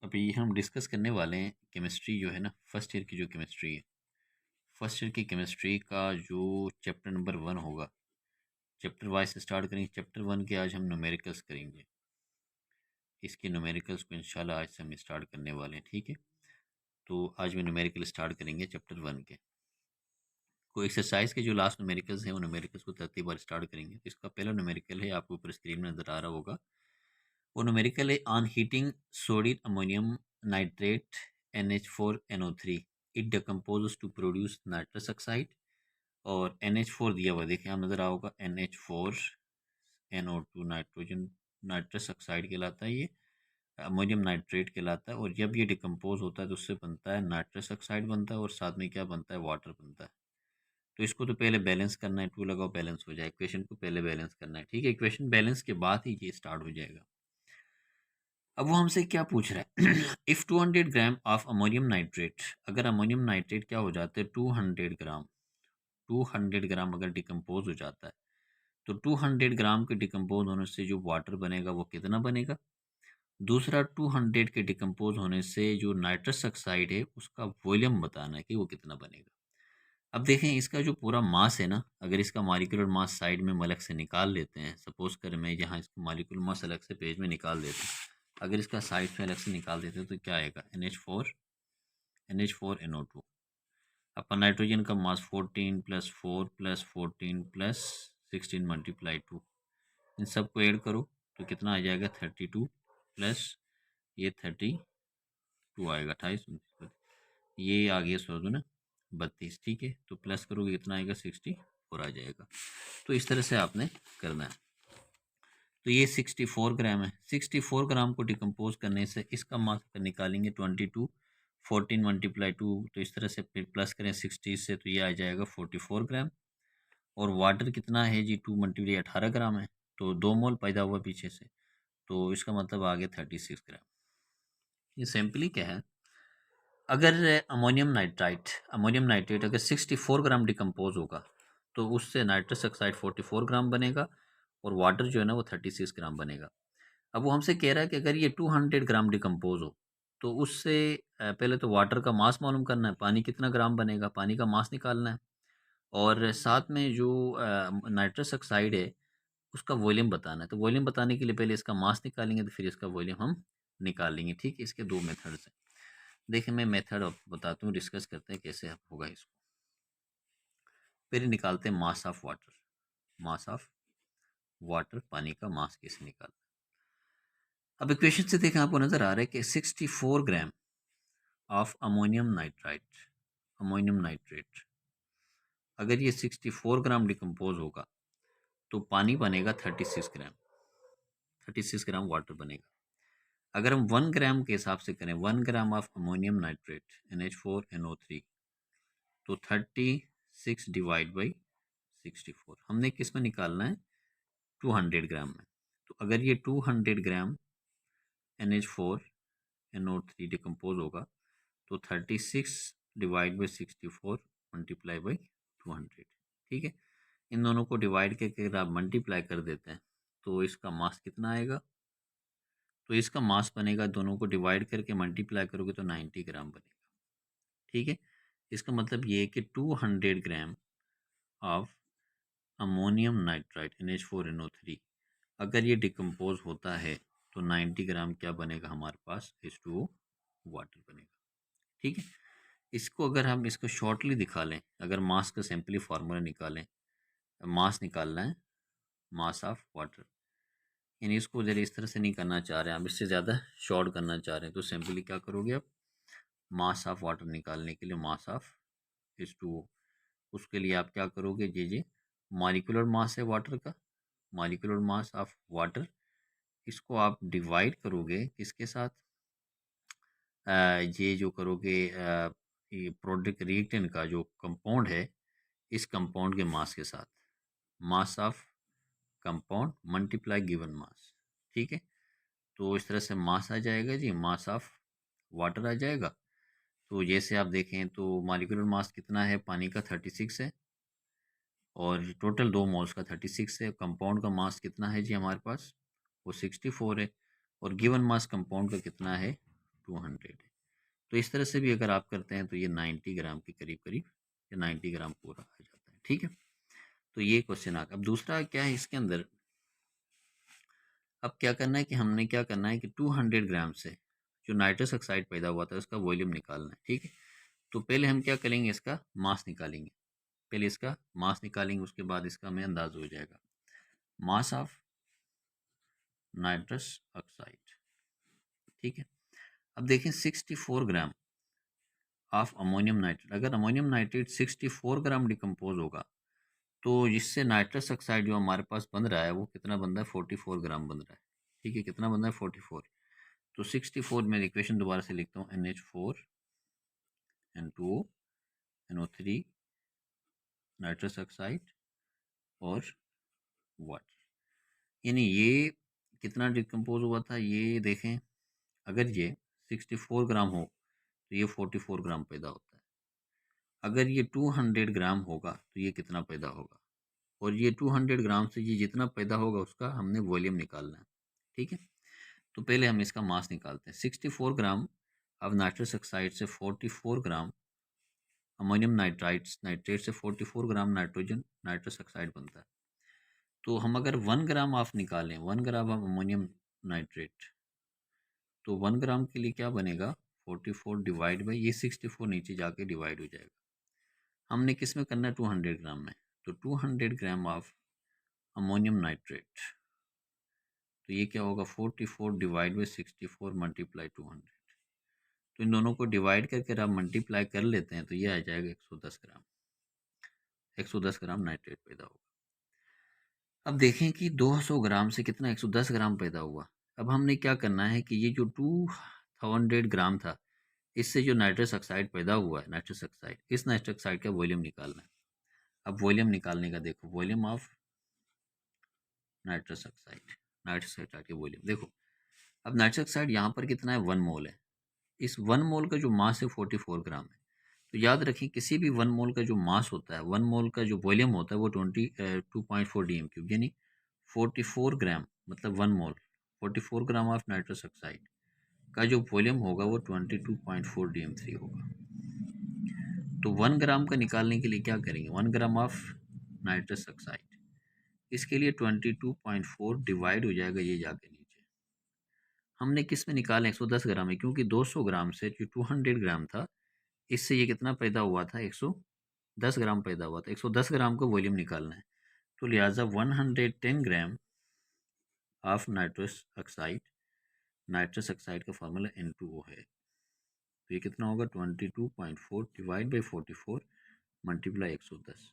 अभी हम डिस्कस करने वाले हैं केमिस्ट्री जो है ना, फर्स्ट ईयर की जो केमिस्ट्री है। फर्स्ट ईयर की केमिस्ट्री का जो चैप्टर नंबर 1 होगा, चैप्टर वाइज से स्टार्ट करेंगे। चैप्टर 1 के आज हम न्यूमेरिकल्स करेंगे। इसके न्यूमेरिकल्स को इंशाल्लाह आज से हम स्टार्ट करने वाले हैं, ठीक है। तो आज में न्यूमेरिकल स्टार्ट करेंगे चैप्टर 1 के। कोई एक्सरसाइज के जो लास्ट न्यूमेरिकल्स हैं, वो न्यूमेरिकल्स को तरतीब बार स्टार्ट करेंगे। तो इसका पहला न्यूमेरिकल है, आपको ऊपर स्क्रीन में नज़र आ रहा होगा। वो न्यूमेरिकल है on heating sodium ammonium nitrate NH4NO3 it decomposes to produce nitrous oxide. और NH4 दिया हुआ, देखिए यहाँ नज़र आ होगा, NH4NO2 नाइट्रोजन नाइट्रस ऑक्साइड कहलाता है, ये अमोनियम नाइट्रेट कहलाता है। और जब ये डिकम्पोज होता है तो उससे बनता है नाइट्रस ऑक्साइड बनता है, और साथ में क्या बनता है, वाटर बनता है। तो इसको तो पहले बैलेंस करना है, 2 लगाओ बैलेंस हो जाए। इक्वेशन को पहले बैलेंस करना है, ठीक है। इक्वेशन बैलेंस के बाद ही ये स्टार्ट हो जाएगा। अब वो हमसे क्या पूछ रहा है if 200 gram of ammonium nitrate, अगर अमोनियम नाइट्रेट क्या हो जाता है, 200 ग्राम अगर डिकम्पोज हो जाता है, तो 200 ग्राम के डिकम्पोज होने से जो वाटर बनेगा वो कितना बनेगा। दूसरा, 200 के डिकम्पोज होने से जो नाइट्रस ऑक्साइड है उसका वॉल्यूम बताना है कि वो कितना बनेगा। अब देखें, इसका जो पूरा मास है ना, अगर इसका मॉलिक्यूलर मास साइड में हम अलग से निकाल लेते हैं, सपोज कर मैं यहाँ इसका मॉलिक्यूलर मास अलग से पेज में निकाल देते हैं, अगर इसका साइड में अलग से निकाल देते हैं तो क्या आएगा, NH4NO2। अपन नाइट्रोजन का मास 14 + 4 + 14 + 16 × 2, इन सबको ऐड करो तो कितना आ जाएगा, 32 प्लस ये 32 आएगा, 28 ये आ गया, सो दो ना 32, ठीक है। तो प्लस करोगे कितना आएगा, 64 आ जाएगा। तो इस तरह से आपने करना है। तो ये 64 ग्राम है। 64 ग्राम को डिकम्पोज करने से इसका मास निकालेंगे 22, 14 × 2, तो इस तरह से फिर प्लस करें 60 से, तो ये आ जाएगा 44 ग्राम। और वाटर कितना है जी, 2 × 18 ग्राम है, तो 2 मोल पैदा हुआ पीछे से, तो इसका मतलब आ गया 36 ग्राम। ये सिंपली क्या है, अगर अमोनियम नाइट्रेट अगर 64 ग्राम डिकम्पोज होगा तो उससे नाइट्रस ऑक्साइड 44 ग्राम बनेगा, और वाटर जो है ना वो 36 ग्राम बनेगा। अब वो हमसे कह रहा है कि अगर ये 200 ग्राम डिकम्पोज हो तो उससे पहले तो वाटर का मास मालूम करना है, पानी कितना ग्राम बनेगा, पानी का मास निकालना है, और साथ में जो नाइट्रस ऑक्साइड है उसका वॉल्यूम बताना है। तो वॉल्यूम बताने के लिए पहले इसका मास निकालेंगे, तो फिर इसका वॉल्यूम हम निकाल लेंगे, ठीक है। इसके 2 मेथड्स हैं। देखिए मैं मेथड आपको बताता हूँ, डिस्कस करते हैं कैसे होगा इसको। फिर निकालते हैं mass of water. Mass of water, पानी का मास कैसे निकालना है। अब इक्वेशन से देखें, आपको नजर आ रहा है कि 64 ग्राम ऑफ अमोनियम नाइट्रेट, अगर ये 64 ग्राम डिकम्पोज होगा तो पानी बनेगा 36 ग्राम, 36 ग्राम वाटर बनेगा। अगर हम 1 ग्राम के हिसाब से करें, 1 gram of ammonium nitrate NH4NO3, तो 36 डिवाइड बाई 64, हमने किस में निकालना है, 200 ग्राम में। तो अगर ये 200 ग्राम NH4NO3 डिकम्पोज होगा तो 36 डिवाइड बाई 64 मल्टीप्लाई बाई 200, ठीक है। इन दोनों को डिवाइड करके अगर आप मल्टीप्लाई कर देते हैं तो इसका मास कितना आएगा, तो इसका मास बनेगा, दोनों को डिवाइड करके मल्टीप्लाई करोगे तो 90 ग्राम बनेगा, ठीक है। इसका मतलब ये है कि 200 gram of ammonium nitrite NH4NO3 अगर ये डिकम्पोज होता है तो 90 ग्राम क्या बनेगा, हमारे पास H2O वाटर बनेगा, ठीक है। इसको अगर हम इसको शॉर्टली दिखा लें, अगर मास का सिंपली फार्मूला निकालें, मास निकालना है, मास ऑफ वाटर, यानी इसको जरा इस तरह से नहीं करना चाह रहे हैं आप, इससे ज़्यादा शॉर्ट करना चाह रहे हैं, तो सिंपली क्या करोगे आप, मास ऑफ वाटर निकालने के लिए मास ऑफ H2O, उसके लिए आप क्या करोगे, जी मॉलिक्यूलर मास है वाटर का, मॉलिक्यूलर मास ऑफ वाटर, इसको आप डिवाइड करोगे किसके साथ, ये जो करोगे ये प्रोडक्ट रिएक्टेंट का जो कंपाउंड है, इस कंपाउंड के मास के साथ, mass of compound multiply given mass, ठीक है। तो इस तरह से मास आ जाएगा जी, मास ऑफ वाटर आ जाएगा। तो जैसे आप देखें तो मॉलिक्यूलर मास कितना है, पानी का 36 है, और टोटल 2 मोल्स का 36 है। कंपाउंड का मास कितना है जी हमारे पास, वो 64 है, और गिवन मास कंपाउंड का कितना है, 200 है। तो इस तरह से भी अगर आप करते हैं तो ये 90 ग्राम के करीब करीब या 90 ग्राम पूरा आ जाता है। ठीक है, तो ये क्वेश्चन आ गया। अब दूसरा क्या है इसके अंदर, अब क्या करना है कि हमने क्या करना है कि 200 ग्राम से जो नाइट्रस ऑक्साइड पैदा हुआ था उसका वॉल्यूम निकालना है। ठीक है, तो पहले हम क्या करेंगे, इसका मास निकालेंगे। पहले इसका मास निकालेंगे, उसके बाद इसका हमें अंदाज हो जाएगा। Mass of nitrous oxide. ठीक है, अब देखें 64 ग्राम ऑफ अमोनियम नाइट्रेट। अगर अमोनियम नाइट्रेट 64 ग्राम डिकम्पोज होगा तो जिससे नाइट्रस ऑक्साइड जो हमारे पास बन रहा है वो कितना बन रहा है, 44 ग्राम बन रहा है। ठीक है, कितना बन रहा है, 44। तो 64 में इक्वेशन दोबारा से लिखता हूँ, NH4 N2O NO3 nitrous oxide और वाटर। यानी ये कितना डिकम्पोज हुआ था, ये देखें, अगर ये 64 ग्राम हो तो ये 44 ग्राम पैदा होता है। अगर ये 200 ग्राम होगा तो ये कितना पैदा होगा, और ये 200 ग्राम से ये जितना पैदा होगा उसका हमने वॉल्यूम निकालना है। ठीक है, तो पहले हम इसका मास निकालते हैं। 64 ग्राम अब नाइट्रस ऑक्साइड से 44 ग्राम अमोनियम नाइट्रेट से 44 ग्राम नाइट्रोजन नाइट्रस ऑक्साइड बनता है। तो हम अगर 1 ग्राम ऑफ निकालें, 1 ग्राम ऑफ अमोनियम नाइट्रेट, तो 1 ग्राम के लिए क्या बनेगा, 44 डिवाइड बाई ये 64 नीचे जाके डिवाइड हो जाएगा। हमने किस में करना है, 200 ग्राम में। तो 200 ग्राम ऑफ अमोनियम नाइट्रेट, तो ये क्या होगा, 44 डिवाइड बाई 64 मल्टीप्लाई 200। तो इन दोनों को डिवाइड करके अगर आप मल्टीप्लाई कर लेते हैं तो ये आ जाएगा 110 ग्राम। 110 ग्राम नाइट्रेट पैदा होगा। अब देखें कि 200 ग्राम से कितना, 110 ग्राम पैदा हुआ। अब हमने क्या करना है कि ये जो 200 ग्राम था इससे जो नाइट्रस ऑक्साइड पैदा हुआ है, नाइट्रस ऑक्साइड, इस नाइट्रस ऑक्साइड का वॉल्यूम निकालना है। अब वॉल्यूम निकालने का देखो, volume of nitrous oxide, nitrous oxide के वॉल्यूम देखो। अब नाइट्रस ऑक्साइड यहाँ पर कितना है, 1 मोल है। इस 1 मोल का जो मास है 44 ग्राम है। तो याद रखें किसी भी 1 मोल का जो मास होता है, 1 मोल का जो वॉल्यूम होता है वो 2.4 DM³ यानी 44 ग्राम, मतलब 1 मोल 44 ग्राम ऑफ नाइट्रस ऑक्साइड का जो वॉल्यूम होगा वो 22.4 DM3 होगा। तो 1 ग्राम का निकालने के लिए क्या करेंगे, 1 ग्राम ऑफ नाइट्रस ऑक्साइड, इसके लिए 22.4 डिवाइड हो जाएगा ये जाके नीचे। हमने किस में निकाला, 110 ग्राम में, क्योंकि 200 ग्राम से जो 200 ग्राम था इससे ये कितना पैदा हुआ था, 110 ग्राम पैदा हुआ था। 110 ग्राम को वॉल्यूम निकालना है, तो लिहाजा 110 ग्राम ऑफ नाइट्रस ऑक्साइड का फार्मूला N2O है। तो ये कितना होगा, 22.4 डिवाइड बाई 44 मल्टीप्लाई 110।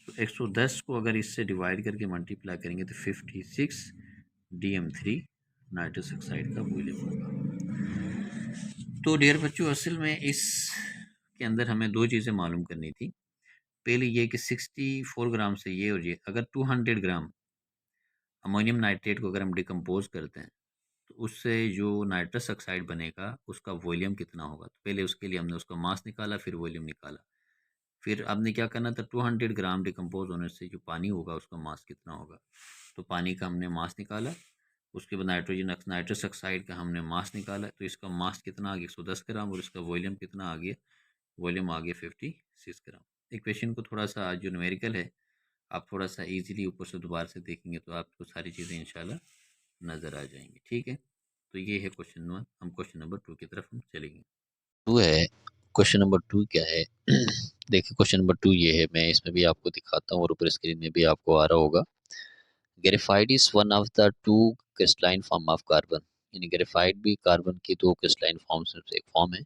तो 110 को अगर इससे डिवाइड करके मल्टीप्लाई करेंगे तो 56 DM3 नाइट्रस ऑक्साइड का वॉल्यूम होगा। तो डियर बच्चों, असल में इस के अंदर हमें दो चीज़ें मालूम करनी थी। पहले ये कि 64 ग्राम से ये और ये, अगर 200 ग्राम अमोनियम नाइट्रेट को अगर हम डिकम्पोज करते हैं तो उससे जो नाइट्रस ऑक्साइड बनेगा उसका वॉल्यूम कितना होगा। तो पहले उसके लिए हमने उसका मास निकाला, फिर वॉल्यूम निकाला। फिर आपने क्या करना था, 200 ग्राम डिकम्पोज होने से जो पानी होगा उसका मास कितना होगा। तो पानी का हमने मास निकाला, उसके बाद नाइट्रस ऑक्साइड का हमने मास निकाला। तो इसका मास कितना आ गया, 110 ग्राम, और इसका वॉल्यूम कितना आ गया, वॉल्यूम आ गया 56 ग्राम। इक्वेशन को थोड़ा सा जो न्यूमेरिकल है आप थोड़ा सा इजीली ऊपर से दोबारा से देखेंगे तो आपको सारी चीज़ें इंशाल्लाह नज़र आ जाएंगी। ठीक है, तो ये है क्वेश्चन 1। हम क्वेश्चन नंबर 2 की तरफ हम चलेंगे। 2 है। क्वेश्चन नंबर 2 क्या है? देखिए क्वेश्चन नंबर 2 ये है, मैं इसमें भी आपको दिखाता हूँ और ऊपर स्क्रीन में भी आपको आ रहा होगा। Graphite is one of the 2 crystalline form of carbon. यानी ग्रेफाइट भी कार्बन की 2 क्रिस्टलाइन फॉर्म्स में से एक फॉर्म है,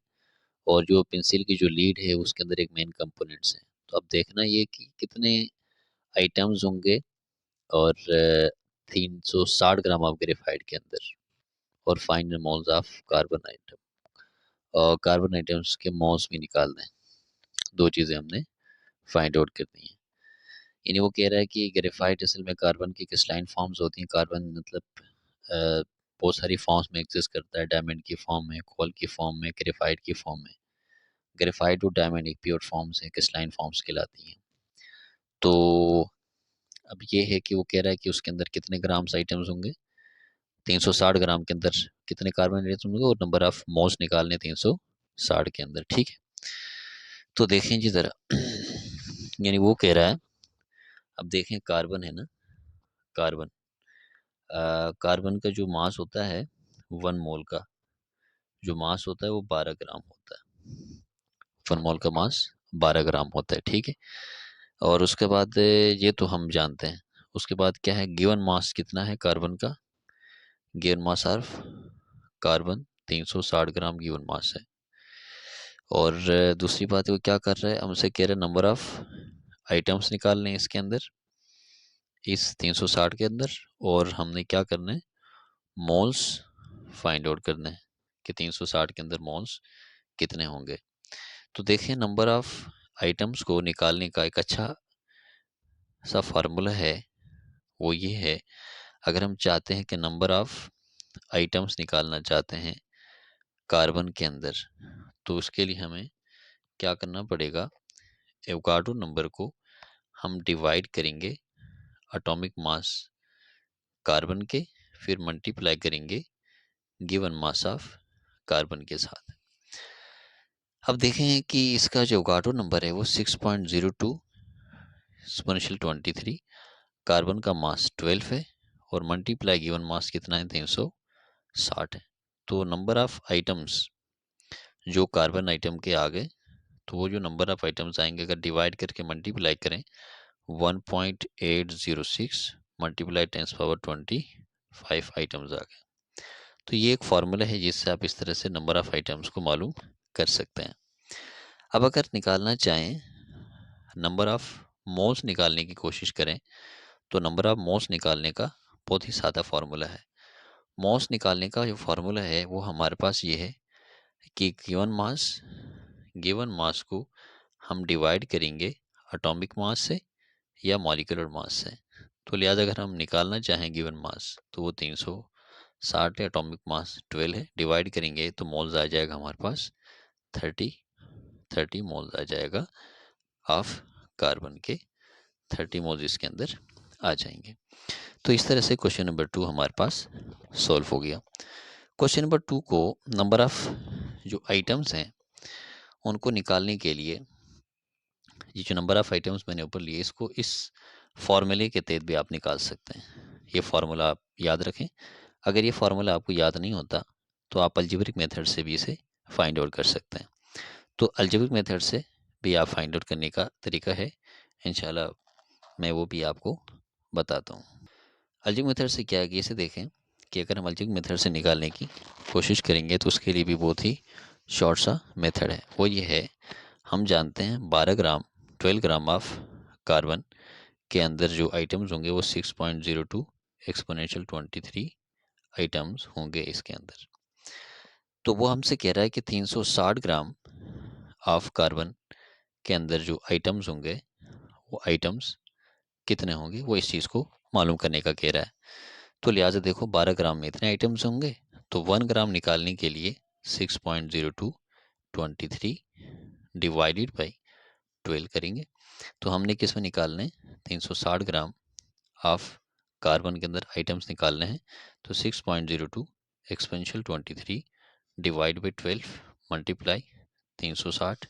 और जो पेंसिल की जो लीड है उसके अंदर एक मेन कंपोनेंट्स है। तो अब देखना ये कि कितने आइटम्स होंगे, और 360 ग्राम ऑफ ग्रेफाइट के अंदर, और find moles of carbon atom. और कार्बन आइटम्स के मोल्स भी निकालना है। दो चीज़ें हमने फाइंड आउट करनी है। यानी वो कह रहा है कि ग्रेफाइट असल में कार्बन की क्रिस्टलाइन फॉर्म्स होती हैं। कार्बन मतलब बहुत सारी फॉर्म्स में एग्जिस्ट करता है, डायमंड की फॉर्म में, कोल की फॉर्म में, ग्रेफाइट की फॉर्म में। ग्रेफाइट और डायमंड एक प्योर फॉर्म्स हैं, क्रिस्टलाइन फॉर्म्स कहलाती हैं। तो अब ये है कि वो कह रहा है कि उसके अंदर कितने ग्राम्स आइटम्स होंगे, 360 ग्राम के अंदर कितने कार्बन एटम्स होंगे और नंबर ऑफ मोल्स निकालने 360 के अंदर। ठीक है, तो देखें जी ज़रा यानी वो कह रहा है, अब देखें कार्बन है ना, कार्बन कार्बन का जो मास होता है 1 मोल का जो मास होता है वो 12 ग्राम होता है। 1 मोल का मास 12 ग्राम होता है। ठीक है, और उसके बाद ये तो हम जानते हैं। उसके बाद क्या है, गिवन मास कितना है कार्बन का, given mass of carbon 360 gram given mass है। और दूसरी बात है वो क्या कर रहा है, हमसे कह रहा है नंबर ऑफ आइटम्स निकालने हैं इसके अंदर, इस 360 के अंदर, और हमने क्या करना है, मोल्स फाइंड आउट करना है कि 360 के अंदर मोल्स कितने होंगे। तो देखें नंबर ऑफ आइटम्स को निकालने का एक अच्छा सा फार्मूला है, वो ये है, अगर हम चाहते हैं कि नंबर ऑफ आइटम्स निकालना चाहते हैं कार्बन के अंदर, तो उसके लिए हमें क्या करना पड़ेगा, एवोगाड्रो नंबर को हम डिवाइड करेंगे एटॉमिक मास कार्बन के, फिर मल्टीप्लाई करेंगे गिवन मास ऑफ कार्बन के साथ। अब देखें कि इसका जो एवोगाड्रो नंबर है वो 6.02 एक्सपोनेंशियल 23, कार्बन का मास 12 है और मल्टीप्लाई गिवन मास कितना है 360 है। तो नंबर ऑफ आइटम्स जो कार्बन आइटम के आ गए, तो वो जो नंबर ऑफ आइटम्स आएंगे अगर डिवाइड करके मल्टीप्लाई करें 1.806 मल्टीप्लाई 10^25 आइटम्स आ गए। तो ये एक फार्मूला है जिससे आप इस तरह से नंबर ऑफ आइटम्स को मालूम कर सकते हैं। अब अगर निकालना चाहें नंबर ऑफ मोल्स निकालने की कोशिश करें, तो नंबर ऑफ मोल्स निकालने का बहुत ही सादा फार्मूला है। मोल्स निकालने का जो फार्मूला है वो हमारे पास ये है कि गिवन मास को हम डिवाइड करेंगे एटॉमिक मास से या मॉलिक्यूलर मास से। तो लिहाजा अगर हम निकालना चाहें गिवन मास तो वो 360 है, एटॉमिक मास 12 है, डिवाइड करेंगे तो मोल्स आ जाएगा हमारे पास 30 मोल्स आ जाएगा ऑफ कार्बन के, 30 मोल्स इसके अंदर आ जाएंगे। तो इस तरह से क्वेश्चन नंबर 2 हमारे पास सॉल्व हो गया। क्वेश्चन नंबर 2 को नंबर ऑफ जो आइटम्स हैं उनको निकालने के लिए ये जो नंबर ऑफ आइटम्स मैंने ऊपर लिए इसको इस फॉर्मूले के तहत भी आप निकाल सकते हैं। ये फार्मूला आप याद रखें। अगर ये फार्मूला आपको याद नहीं होता तो आप अलजेब्रिक मेथड से भी इसे फाइंड आउट कर सकते हैं। तो अलजेब्रिक मेथड से भी आप फाइंड आउट करने का तरीका है, इंशाल्लाह मैं वो भी आपको बताता हूँ। अलजेब्रिक मेथड से क्या है कि इसे देखें कि अगर हम अलजेब्रिक मेथड से निकालने की कोशिश करेंगे तो उसके लिए भी बहुत ही शॉर्ट सा मेथड है। वो ये है, हम जानते हैं 12 ग्राम ऑफ कार्बन के अंदर जो आइटम्स होंगे वो 6.02 एक्सपोनेंशियल 23 आइटम्स होंगे इसके अंदर। तो वो हमसे कह रहा है कि 360 ग्राम ऑफ कार्बन के अंदर जो आइटम्स होंगे वो आइटम्स कितने होंगे, वो इस चीज़ को मालूम करने का कह रहा है। तो लिहाजा देखो 12 ग्राम में इतने आइटम्स होंगे, तो 1 ग्राम निकालने के लिए 6.0223 डिवाइडेड बाई 12 करेंगे। तो हमने किस में निकालना है, 360 ग्राम ऑफ कार्बन के अंदर आइटम्स निकालने हैं। तो 6.02 एक्सपेंशियल 23 डिवाइड बाई 12 मल्टीप्लाई 360।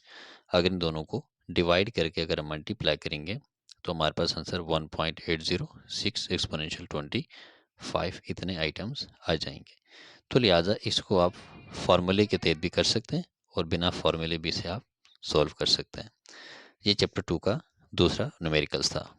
अगर इन दोनों को डिवाइड करके अगर हम मल्टीप्लाई करेंगे तो हमारे पास आंसर 1.806 एक्सपोनेंशियल 25 इतने आइटम्स आ जाएंगे। तो लिहाजा इसको आप फार्मूले के तहत भी कर सकते हैं और बिना फार्मूले भी इसे आप सॉल्व कर सकते हैं। ये चैप्टर 2 का दूसरा न्यूमेरिकल्स था।